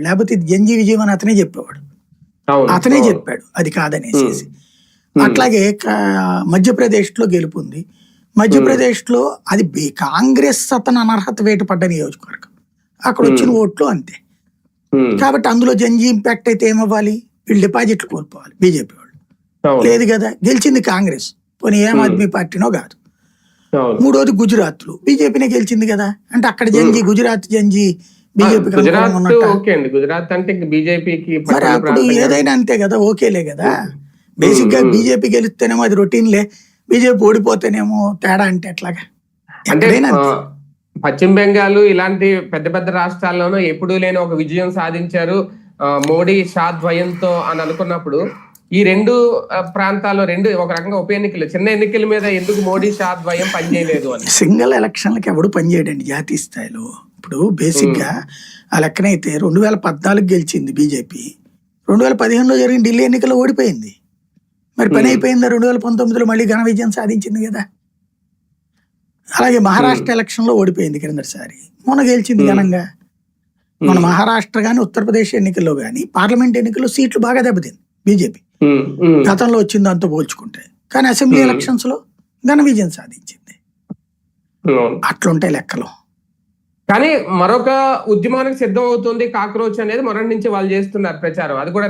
లేకపోతే ఇది జంజీ విజయం అని అతనే చెప్పేవాడు. అతనే చెప్పాడు అది కాదనేసేసి. అట్లాగే మధ్యప్రదేశ్ లో గెలుపుంది. మధ్యప్రదేశ్ లో అది కాంగ్రెస్ అతను అనర్హత వేటు పడ్డ నియోజకవర్గం. అక్కడ వచ్చిన ఓట్లు అంతే. కాబట్టి అందులో జంజీ ఇంపాక్ట్ అయితే ఏమవ్వాలి, వీళ్ళు డిపాజిట్లు కోల్పోవాలి బీజేపీ వాళ్ళు. లేదు కదా, గెలిచింది కాంగ్రెస్, పోనీ ఏం ఆద్మీ పార్టీనో కాదు. మూడోది గుజరాత్ లో బీజేపీనే గెలిచింది కదా, అంటే అక్కడ జంజీ గుజరాత్ జంజీ బీజేపీ మరి అప్పుడు ఏదైనా అంతే కదా, ఓకేలే కదా. బేసిక్ గా బీజేపీ గెలిస్తేనేమో అది రొటీన్లే, బీజేపీ ఓడిపోతేనేమో తేడా అంటే ఎట్లాగా. ఎక్కడైనా పశ్చిమ బెంగాల్ ఇలాంటి పెద్ద పెద్ద రాష్ట్రాల్లోనూ ఎప్పుడూ లేని ఒక విజయం సాధించారు మోడీ షా ద్వయంతో అని అనుకున్నప్పుడు, ఈ రెండు ప్రాంతాల్లో రెండు ఒక రకంగా ఉప ఎన్నికలు, చిన్న ఎన్నికల మీద ఎందుకు మోడీ షా ద్వయం పనిచేయలేదు అని. సింగిల్ ఎలక్షన్లకు ఎవడు పనిచేయడండి జాతీయ స్థాయిలో. ఇప్పుడు బేసిక్ గా ఆ లెక్కనైతే 2014 గెలిచింది బీజేపీ, 2015లో జరిగిన ఢిల్లీ ఎన్నికల్లో ఓడిపోయింది. మరి పని అయిపోయిందా? 2019లో మళ్ళీ ఘన విజయం సాధించింది కదా. అలాగే మహారాష్ట్ర ఎలక్షన్ లో ఓడిపోయింది క్రిందటిసారి, మొన్న గెలిచింది ఘనంగా. మన మహారాష్ట్ర గాని ఉత్తరప్రదేశ్ ఎన్నికల్లో గాని పార్లమెంట్ ఎన్నికల్లో సీట్లు బాగా దెబ్బతింది బీజేపీ గతంలో వచ్చిన దాంతో పోల్చుకుంటే. కానీ అసెంబ్లీ ఎలక్షన్స్ లో ఘన విజయం సాధించింది. అట్లుంటాయి లెక్కలు. కానీ మరొక ఉద్యమానికి సిద్ధం అవుతుంది కాక్రోచ్ అనేది మొదటి నుంచి వాళ్ళు చేస్తున్నారు ప్రచారం. అది కూడా